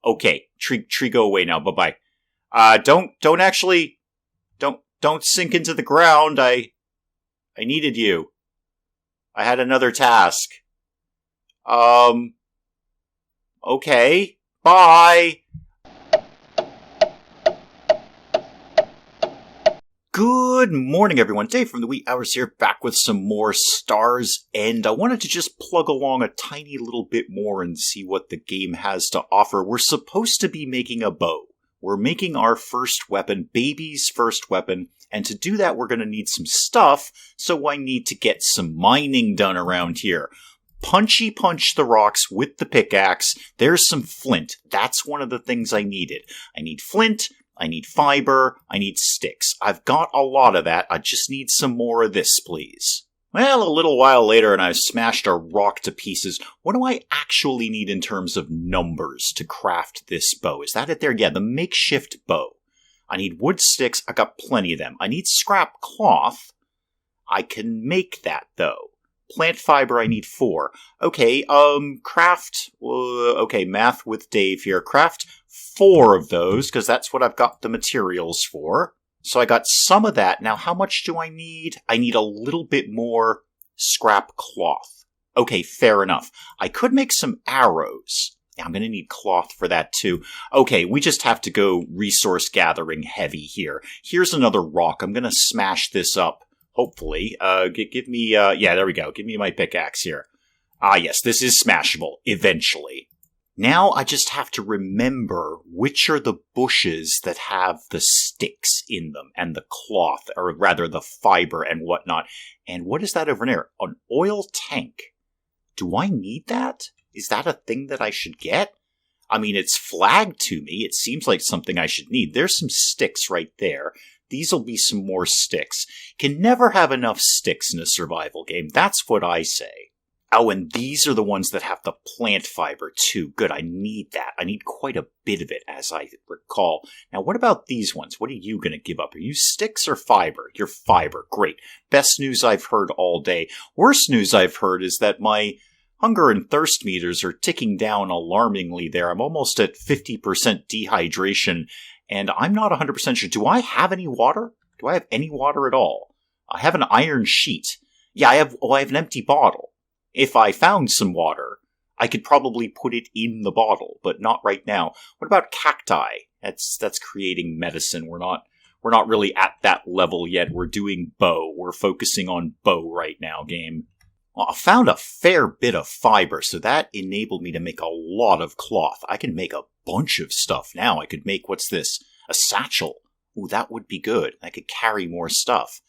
Okay, tree, go away now. Bye-bye. Don't sink into the ground. I needed you. I had another task. Okay. Bye. Good morning, everyone. Dave from the Wee Hours here, back with some more Stars End. I wanted to just plug along a tiny little bit more and see what the game has to offer. We're supposed to be making a bow. We're making our first weapon, baby's first weapon, and to do that we're going to need some stuff, so I need to get some mining done around here. Punchy punch the rocks with the pickaxe. There's some flint. That's one of the things I needed. I need flint. I need fiber, I need sticks. I've got a lot of that, I just need some more of this, please. Well, a little while later and I've smashed a rock to pieces. What do I actually need in terms of numbers to craft this bow? Is that it there? Yeah, the makeshift bow. I need wood sticks, I got plenty of them. I need scrap cloth. I can make that, though. Plant fiber, I need 4. Okay, craft, okay, math with Dave here. Craft 4 of those, because that's what I've got the materials for. So I got some of that. Now, how much do I need? I need a little bit more scrap cloth. Okay, fair enough. I could make some arrows. I'm going to need cloth for that, too. Okay, we just have to go resource gathering heavy here. Here's another rock. I'm going to smash this up. Hopefully. Give me, yeah, there we go. Give me my pickaxe here. Ah, yes, this is smashable. Eventually. Now I just have to remember which are the bushes that have the sticks in them, and the cloth, or rather the fiber and whatnot. And what is that over there? An oil tank. Do I need that? Is that a thing that I should get? I mean, it's flagged to me. It seems like something I should need. There's some sticks right there. These will be some more sticks. Can never have enough sticks in a survival game. That's what I say. Oh, and these are the ones that have the plant fiber, too. Good, I need that. I need quite a bit of it, as I recall. Now, what about these ones? What are you going to give up? Are you sticks or fiber? You're fiber. Great. Best news I've heard all day. Worst news I've heard is that my hunger and thirst meters are ticking down alarmingly there. I'm almost at 50% dehydration, and I'm not 100% sure. Do I have any water? Do I have any water at all? I have an iron sheet. Yeah, I have an empty bottle. If I found some water, I could probably put it in the bottle, but not right now. What about cacti? That's creating medicine. We're not really at that level yet. We're doing bow. We're focusing on bow right now, game. Well, I found a fair bit of fiber, so that enabled me to make a lot of cloth. I can make a bunch of stuff now. I could make, what's this? A satchel. Ooh, that would be good. I could carry more stuff.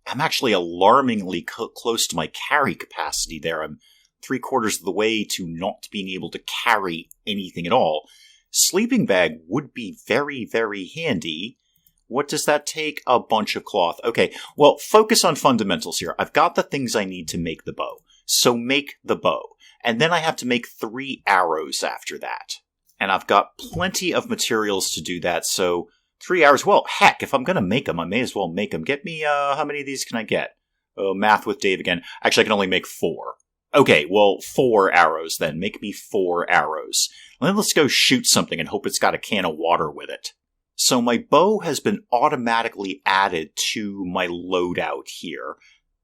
I'm actually alarmingly close to my carry capacity there. I'm 3/4 of the way to not being able to carry anything at all. Sleeping bag would be very, very handy. What does that take? A bunch of cloth. Okay, well, focus on fundamentals here. I've got the things I need to make the bow. So make the bow. And then I have to make 3 arrows after that. And I've got plenty of materials to do that, so 3 hours. Well, heck, if I'm going to make them, I may as well make them. Get me, how many of these can I get? Oh, math with Dave again. Actually, I can only make 4. Okay, well, 4 arrows then. Make me 4 arrows. And then let's go shoot something and hope it's got a can of water with it. So my bow has been automatically added to my loadout here.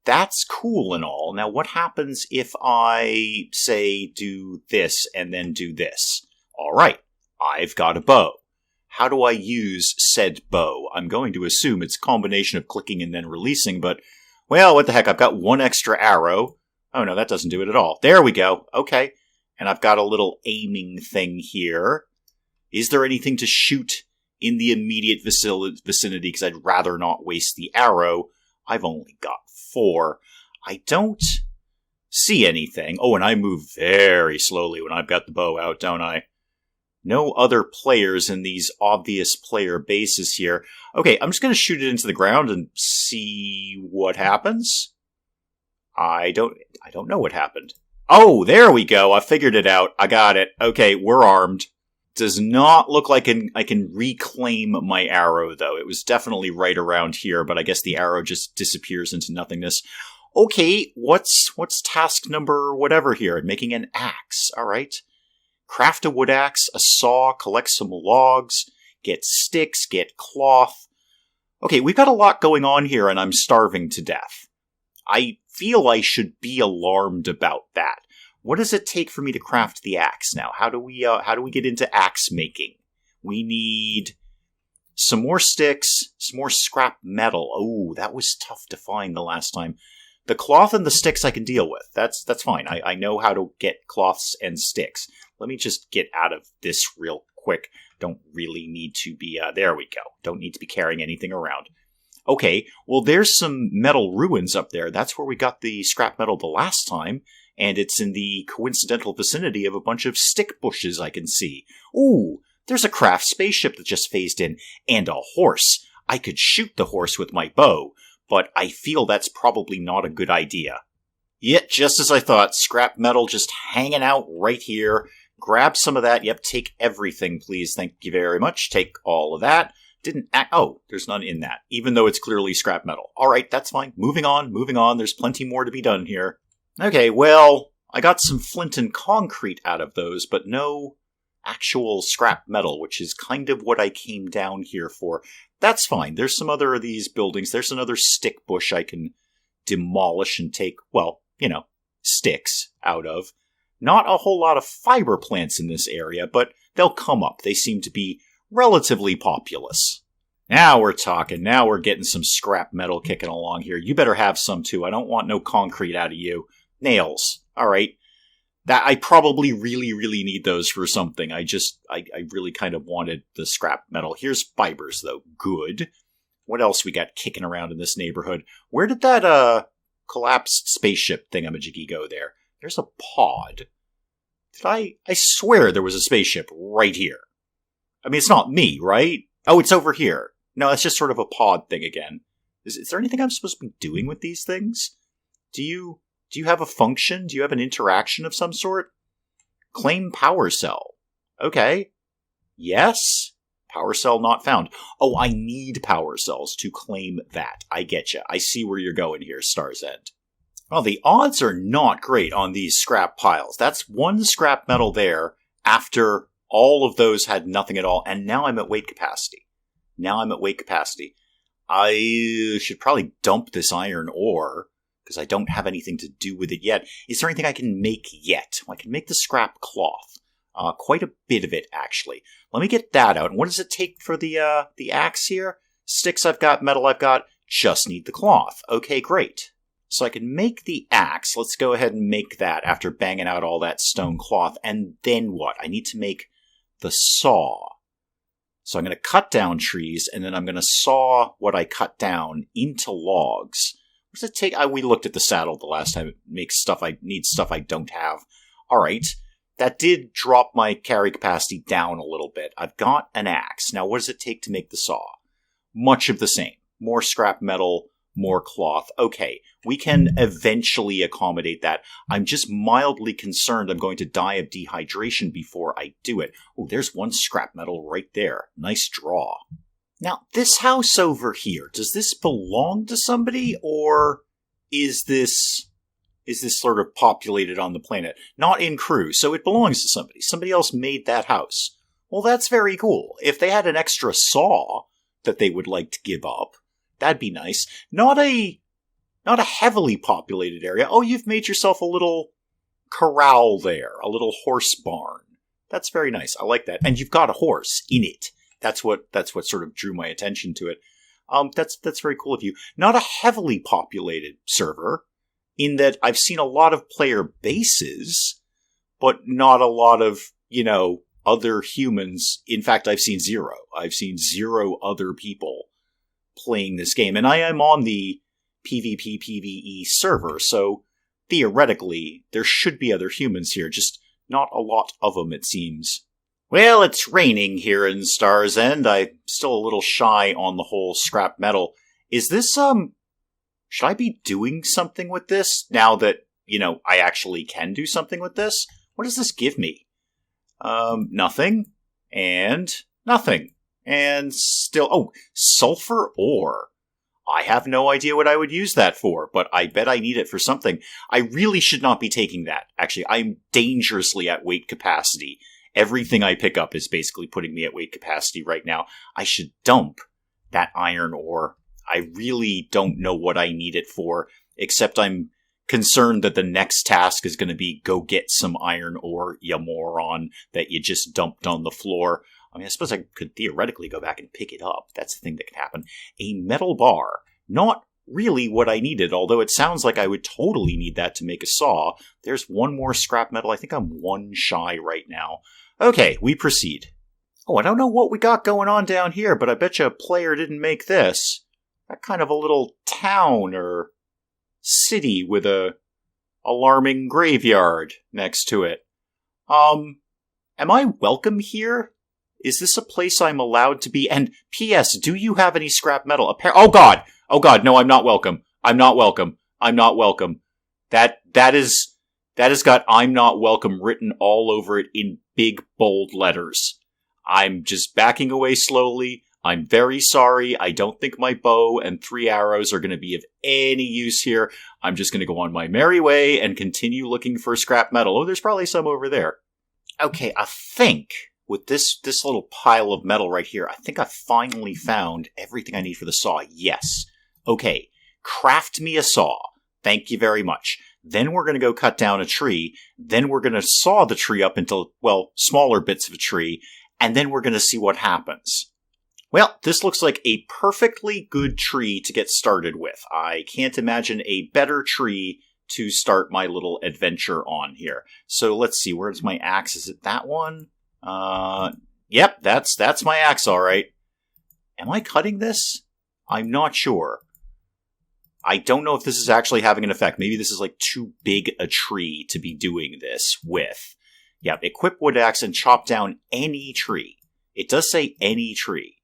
That's cool and all. Now, what happens if I, say, do this and then do this? All right, I've got a bow. How do I use said bow? I'm going to assume it's a combination of clicking and then releasing, but, well, what the heck, I've got 1 extra arrow. Oh no, that doesn't do it at all. There we go. Okay. And I've got a little aiming thing here. Is there anything to shoot in the immediate vicinity? Because I'd rather not waste the arrow. I've only got 4. I don't see anything. Oh, and I move very slowly when I've got the bow out, don't I? No other players in these obvious player bases here. Okay, I'm just going to shoot it into the ground and see what happens. I don't know what happened. Oh, there we go. I figured it out. I got it. Okay, we're armed. Does not look like I can reclaim my arrow, though. It was definitely right around here, but I guess the arrow just disappears into nothingness. Okay, what's task number whatever here? Making an axe. All right. craft a wood axe, a saw, collect some logs, get sticks, get cloth. Okay, we've got a lot going on here, and I'm starving to death. I feel I should be alarmed about that. What does it take for me to craft the axe now? How do we get into axe making? We need some more sticks, some more scrap metal. Oh, that was tough to find the last time. The cloth and the sticks I can deal with. That's fine. I know how to get cloths and sticks. Let me just get out of this real quick. Don't really need to be... there we go. Don't need to be carrying anything around. Okay, well, there's some metal ruins up there. That's where we got the scrap metal the last time, and it's in the coincidental vicinity of a bunch of stick bushes I can see. Ooh, there's a craft spaceship that just phased in, and a horse. I could shoot the horse with my bow, but I feel that's probably not a good idea. Yet, just as I thought, scrap metal just hanging out right here. Grab some of that. Yep, take everything, please. Thank you very much. Take all of that. Oh, there's none in that, even though it's clearly scrap metal. All right, that's fine. Moving on. There's plenty more to be done here. Okay, well, I got some flint and concrete out of those, but no actual scrap metal, which is kind of what I came down here for. That's fine. There's some other of these buildings. There's another stick bush I can demolish and take, well, sticks out of. Not a whole lot of fiber plants in this area, but they'll come up. They seem to be relatively populous. Now we're talking. Now we're getting some scrap metal kicking along here. You better have some too. I don't want no concrete out of you. Nails. All right. That I probably really need those for something. I really kind of wanted the scrap metal. Here's fibers though. Good. What else we got kicking around in this neighborhood? Where did that collapsed spaceship thingamajiggy go there? There's a pod. I swear there was a spaceship right here. I mean, it's not me, right? Oh, it's over here. No, it's just sort of a pod thing again. Is there anything I'm supposed to be doing with these things? Do you have a function? Do you have an interaction of some sort? Claim power cell. Okay. Yes. Power cell not found. Oh, I need power cells to claim that. I getcha. I see where you're going here, Star's End. Well, the odds are not great on these scrap piles. That's one scrap metal there after all of those had nothing at all, and now I'm at weight capacity. I should probably dump this iron ore, because I don't have anything to do with it yet. Is there anything I can make yet? Well, I can make the scrap cloth. Quite a bit of it, actually. Let me get that out. And what does it take for the axe here? Sticks I've got, metal I've got, just need the cloth. Okay, great. So I can make the axe. Let's go ahead and make that after banging out all that stone cloth. And then what? I need to make the saw. So I'm going to cut down trees, and then I'm going to saw what I cut down into logs. What does it take? We looked at the saddle the last time. It makes stuff I need stuff I don't have. All right. That did drop my carry capacity down a little bit. I've got an axe. Now, what does it take to make the saw? Much of the same. More scrap metal, more cloth. Okay, we can eventually accommodate that. I'm just mildly concerned I'm going to die of dehydration before I do it. Oh, there's one scrap metal right there. Nice draw. Now, this house over here, does this belong to somebody, or is this sort of populated on the planet? Not in crew, so it belongs to somebody. Somebody else made that house. Well, that's very cool. If they had an extra saw that they would like to give up, that'd be nice. Not a heavily populated area. Oh, you've made yourself a little corral there, a little horse barn. That's very nice. I like that. And you've got a horse in it. That's what sort of drew my attention to it. That's very cool of you. Not a heavily populated server, in that I've seen a lot of player bases, but not a lot of, other humans. In fact, I've seen zero. I've seen zero other people playing this game. And I am on the PvP PvE server, so theoretically, there should be other humans here, just not a lot of them, it seems. Well, it's raining here in Star's End. I'm still a little shy on the whole scrap metal. Is this, should I be doing something with this now that, I actually can do something with this? What does this give me? Nothing. And nothing. And still, sulfur ore. I have no idea what I would use that for, but I bet I need it for something. I really should not be taking that. Actually, I'm dangerously at weight capacity, Everything I pick up is basically putting me at weight capacity right now. I should dump that iron ore. I really don't know what I need it for, except I'm concerned that the next task is going to be go get some iron ore, you moron, that you just dumped on the floor. I mean, I suppose I could theoretically go back and pick it up. That's the thing that could happen. A metal bar. Not really what I needed, although it sounds like I would totally need that to make a saw. There's one more scrap metal. I think I'm one shy right now. Okay, we proceed. Oh, I don't know what we got going on down here, but I bet you a player didn't make this. That kind of a little town or city with a alarming graveyard next to it. Am I welcome here? Is this a place I'm allowed to be? And P.S., do you have any scrap metal? Oh God! Oh God, no, I'm not welcome. I'm not welcome. I'm not welcome. That has got "I'm not welcome" written all over it in big, bold letters. I'm just backing away slowly. I'm very sorry. I don't think my bow and 3 arrows are going to be of any use here. I'm just going to go on my merry way and continue looking for scrap metal. Oh, there's probably some over there. Okay, I think with this little pile of metal right here, I think I finally found everything I need for the saw. Yes. Okay, craft me a saw. Thank you very much. Then we're going to go cut down a tree. Then we're going to saw the tree up into, well, smaller bits of a tree. And then we're going to see what happens. Well, this looks like a perfectly good tree to get started with. I can't imagine a better tree to start my little adventure on here. So let's see, where's my axe? Is it that one? Yep, that's my axe, all right. Am I cutting this? I'm not sure. I don't know if this is actually having an effect. Maybe this is like too big a tree to be doing this with. Yeah, equip wood axe and chop down any tree. It does say any tree.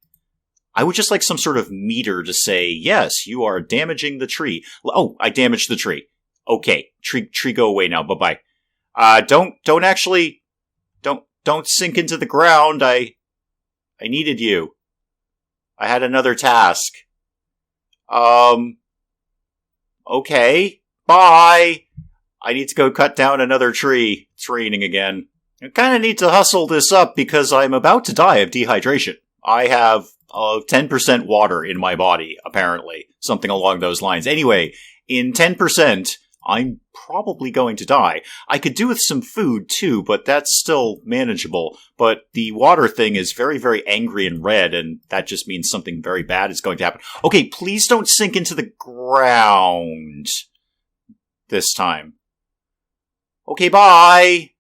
I would just like some sort of meter to say, yes, you are damaging the tree. Oh, I damaged the tree. Okay, tree go away now. Bye-bye. Don't sink into the ground. I needed you. I had another task. Okay, bye. I need to go cut down another tree. It's raining again. I kind of need to hustle this up because I'm about to die of dehydration. I have 10% water in my body, apparently. Something along those lines. Anyway, in 10%, I'm probably going to die. I could do with some food, too, but that's still manageable. But the water thing is very, very angry and red, and that just means something very bad is going to happen. Okay, please don't sink into the ground this time. Okay, bye!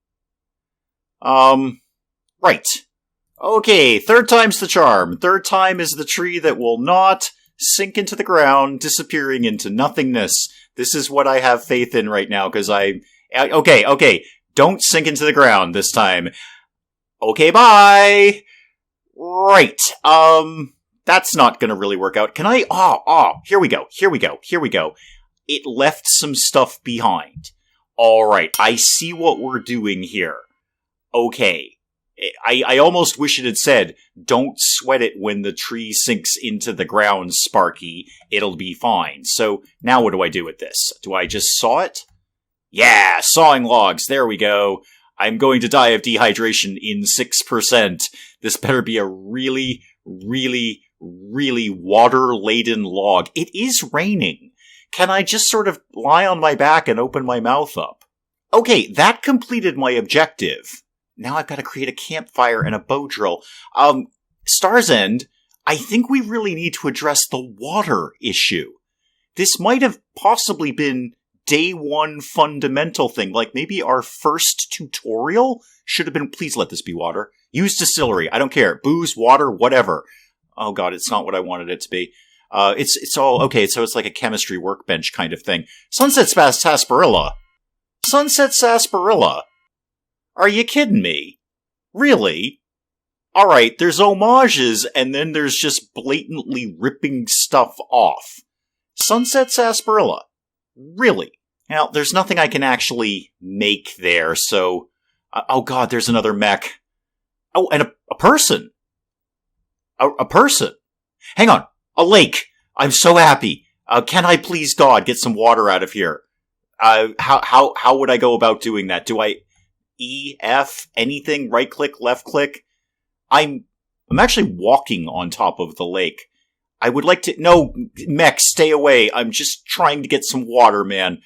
Right. Okay, third time's the charm. Third time is the tree that will not sink into the ground, disappearing into nothingness. This is what I have faith in right now, because okay, don't sink into the ground this time. Okay, bye! Right, that's not gonna really work out. Can I, here we go. It left some stuff behind. Alright, I see what we're doing here. Okay. I almost wish it had said, don't sweat it when the tree sinks into the ground, Sparky. It'll be fine. So, now what do I do with this? Do I just saw it? Yeah, sawing logs. There we go. I'm going to die of dehydration in 6%. This better be a really, really, really water-laden log. It is raining. Can I just sort of lie on my back and open my mouth up? Okay, that completed my objective. Now I've got to create a campfire and a bow drill. Star's End, I think we really need to address the water issue. This might have possibly been day one fundamental thing. Like maybe our first tutorial should have been, please let this be water. Use distillery. I don't care. Booze, water, whatever. Oh god, it's not what I wanted it to be. It's all, okay, so it's like a chemistry workbench kind of thing. Sunset Sarsaparilla. Sunset Sarsaparilla. Are you kidding me? Really? Alright, there's homages, and then there's just blatantly ripping stuff off. Sunset Sarsaparilla. Really? Now, there's nothing I can actually make there, so... oh god, there's another mech. Oh, and a person! A person! Hang on! A lake! I'm so happy! Can I please God get some water out of here? How would I go about doing that? E, F, anything, right click, left click. I'm actually walking on top of the lake. I would like to... No, mech, stay away. I'm just trying to get some water, man.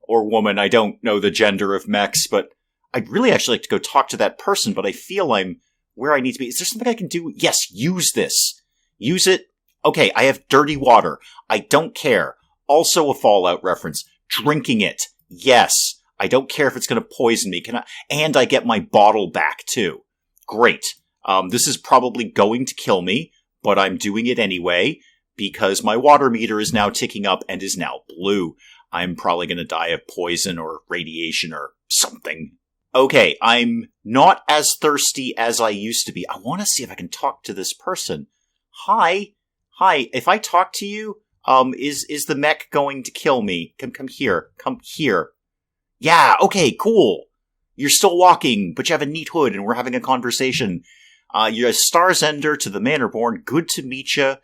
Or woman, I don't know the gender of mechs, but I'd really actually like to go talk to that person, but I feel I'm where I need to be. Is there something I can do? Yes, use this. Use it. Okay, I have dirty water. I don't care. Also a Fallout reference. Drinking it. Yes. I don't care if it's going to poison me. And I get my bottle back, too. Great. This is probably going to kill me, but I'm doing it anyway, because my water meter is now ticking up and is now blue. I'm probably going to die of poison or radiation or something. Okay, I'm not as thirsty as I used to be. I want to see if I can talk to this person. Hi, if I talk to you, is the mech going to kill me? Come here. Yeah, okay, cool. You're still walking, but you have a neat hood and we're having a conversation. You're a Star's Ender to the Manorborn. Good to meet you.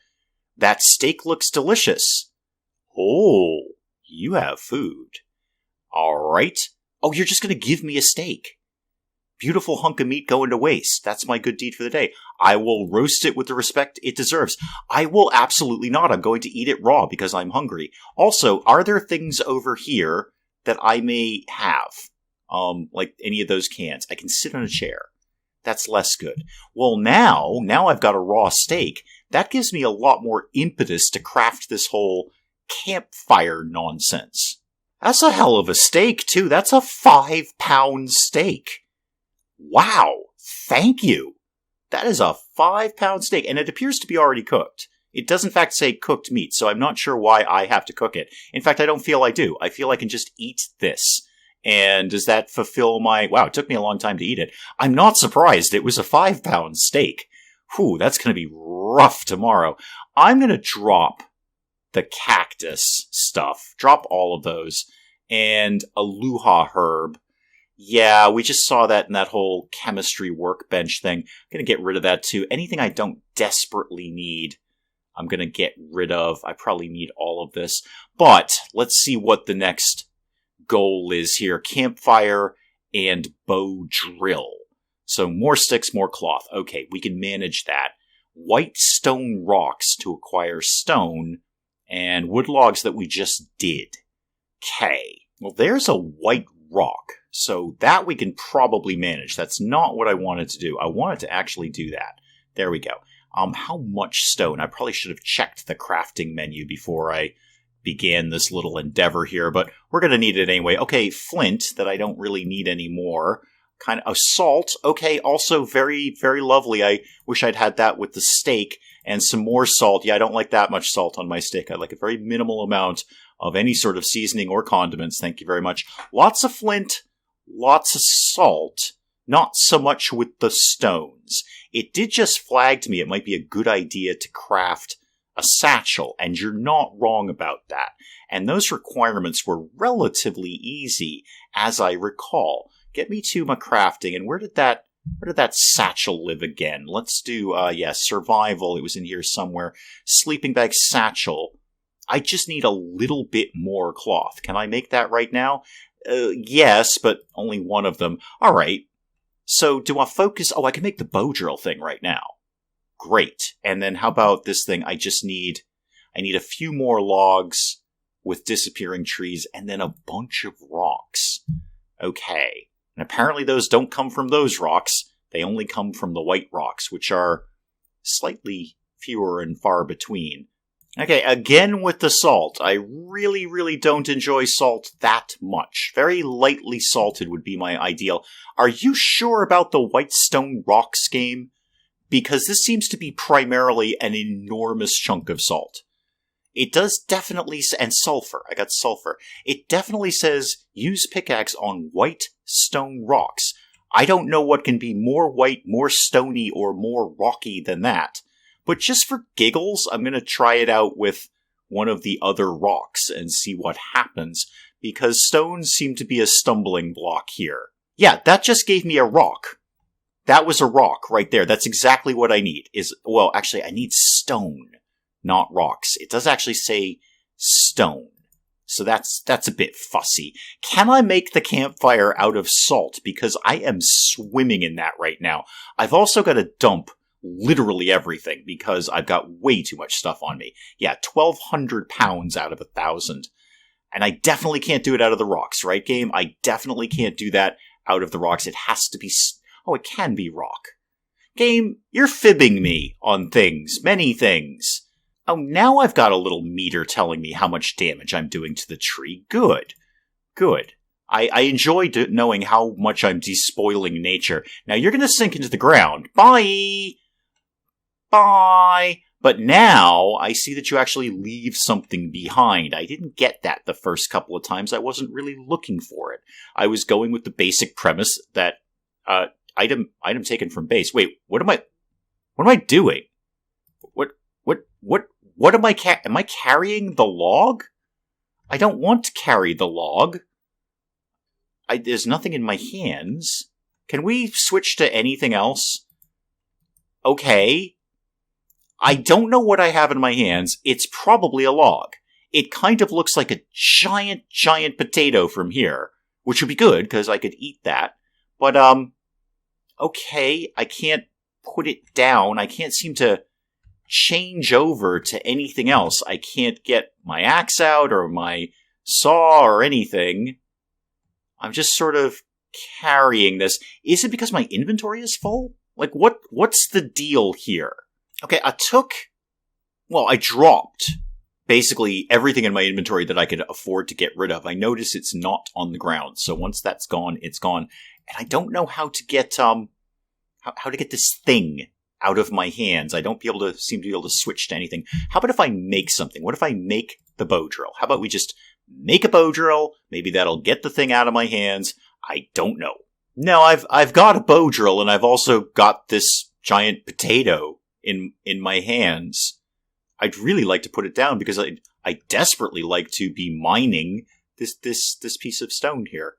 That steak looks delicious. Oh, you have food. Alright. Oh, you're just going to give me a steak. Beautiful hunk of meat going to waste. That's my good deed for the day. I will roast it with the respect it deserves. I will absolutely not. I'm going to eat it raw because I'm hungry. Also, are there things over here that I may have? Like any of those cans. I can sit on a chair. That's less good. Well, now I've got a raw steak. That gives me a lot more impetus to craft this whole campfire nonsense. That's a hell of a steak, too. That's a 5-pound steak. Wow. Thank you. That is a 5-pound steak, and it appears to be already cooked. It does, in fact, say cooked meat, so I'm not sure why I have to cook it. In fact, I don't feel I do. I feel I can just eat this. And does that fulfill my... Wow, it took me a long time to eat it. I'm not surprised. It was a 5-pound steak. Whew, that's going to be rough tomorrow. I'm going to drop the cactus stuff. Drop all of those. And a luha herb. Yeah, we just saw that in that whole chemistry workbench thing. I'm going to get rid of that too. Anything I don't desperately need, I'm going to get rid of. I probably need all of this. But let's see what the next goal is here. Campfire and bow drill. So more sticks, more cloth. Okay, we can manage that. White stone rocks to acquire stone. And wood logs that we just did. Okay. Well, there's a white rock. So that we can probably manage. That's not what I wanted to do. I wanted to actually do that. There we go. How much stone? I probably should have checked the crafting menu before I began this little endeavor here, but we're going to need it anyway. Okay, flint that I don't really need anymore. Kind of salt. Okay, also very, very lovely. I wish I'd had that with the steak. And some more salt. Yeah, I don't like that much salt on my steak. I like a very minimal amount of any sort of seasoning or condiments. Thank you very much. Lots of flint, lots of salt. Not so much with the stones. It did just flag to me it might be a good idea to craft a satchel, and you're not wrong about that. And those requirements were relatively easy, as I recall. Get me to my crafting, and where did that satchel live again? Let's do, survival. It was in here somewhere. Sleeping bag satchel. I just need a little bit more cloth. Can I make that right now? Yes, but only one of them. All right. So do I focus? Oh, I can make the bow drill thing right now. Great. And then how about this thing? I need a few more logs with disappearing trees and then a bunch of rocks. Okay. And apparently those don't come from those rocks. They only come from the white rocks, which are slightly fewer and far between. Okay, again with the salt. I really, really don't enjoy salt that much. Very lightly salted would be my ideal. Are you sure about the white stone rocks game? Because this seems to be primarily an enormous chunk of salt. It does definitely, and sulfur. I got sulfur. It definitely says use pickaxe on white stone rocks. I don't know what can be more white, more stony, or more rocky than that. But just for giggles, I'm going to try it out with one of the other rocks and see what happens, because stones seem to be a stumbling block here. Yeah, that just gave me a rock. That was a rock right there. That's exactly what I need. Actually, I need stone, not rocks. It does actually say stone. So that's a bit fussy. Can I make the campfire out of salt? Because I am swimming in that right now. I've also got to dump literally everything because I've got way too much stuff on me. Yeah, 1,200 pounds out of 1,000. And I definitely can't do it out of the rocks, right, game? I definitely can't do that out of the rocks. It has to be... Oh, it can be rock. Game, you're fibbing me on things. Many things. Oh, now I've got a little meter telling me how much damage I'm doing to the tree. Good. Good. I enjoy knowing how much I'm despoiling nature. Now you're going to sink into the ground. Bye! Bye! But now I see that you actually leave something behind. I didn't get that the first couple of times. I wasn't really looking for it. I was going with the basic premise that item taken from base. Wait, what am I doing? What am I carrying the log? I don't want to carry the log. There's nothing in my hands. Can we switch to anything else? Okay. I don't know what I have in my hands. It's probably a log. It kind of looks like a giant potato from here, which would be good because I could eat that. But, okay, I can't put it down. I can't seem to change over to anything else. I can't get my axe out or my saw or anything. I'm just sort of carrying this. Is it because my inventory is full? Like, what's the deal here? Okay, I dropped basically everything in my inventory that I could afford to get rid of. I notice it's not on the ground, so once that's gone, it's gone. And I don't know how to get, how to get this thing out of my hands. I don't seem to be able to switch to anything. How about if I make something? What if I make the bow drill? How about we just make a bow drill? Maybe that'll get the thing out of my hands. I don't know. No, I've got a bow drill, and I've also got this giant potato in my hands. I'd really like to put it down because I desperately like to be mining this piece of stone here.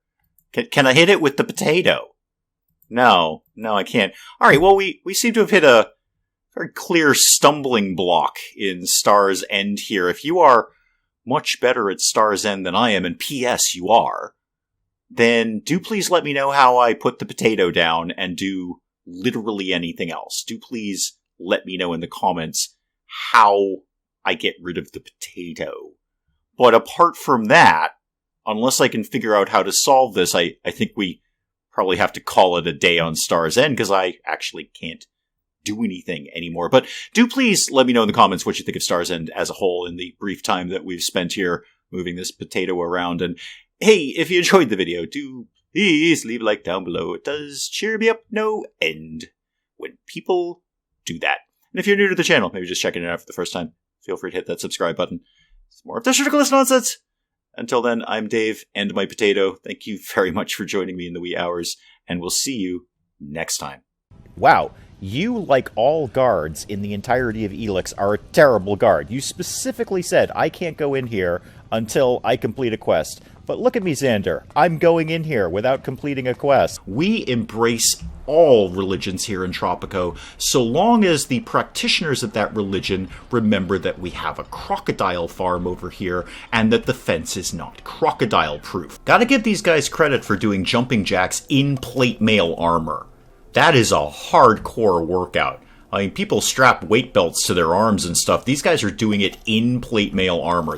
Can I hit it with the potato? No, I can't. All right, well, we seem to have hit a very clear stumbling block in Star's End here. If you are much better at Star's End than I am, and P.S. you are, then do please let me know how I put the potato down and do literally anything else. Do please let me know in the comments how I get rid of the potato. But apart from that, unless I can figure out how to solve this, I think we probably have to call it a day on Star's End, because I actually can't do anything anymore. But do please let me know in the comments what you think of Star's End as a whole in the brief time that we've spent here moving this potato around. And hey, if you enjoyed the video, do please leave a like down below. It does cheer me up no end when people do that. And if you're new to the channel, maybe just checking it out for the first time, feel free to hit that subscribe button. It's more of this ridiculous nonsense. Until then, I'm Dave and my potato. Thank you very much for joining me in the wee hours, and we'll see you next time. Wow, you, like all guards in the entirety of Elix, are a terrible guard. You specifically said, I can't go in here until I complete a quest. But look at me, Xander. I'm going in here without completing a quest. We embrace all religions here in Tropico, so long as the practitioners of that religion remember that we have a crocodile farm over here, and that the fence is not crocodile-proof. Gotta give these guys credit for doing jumping jacks in plate mail armor. That is a hardcore workout. I mean, people strap weight belts to their arms and stuff. These guys are doing it in plate mail armor.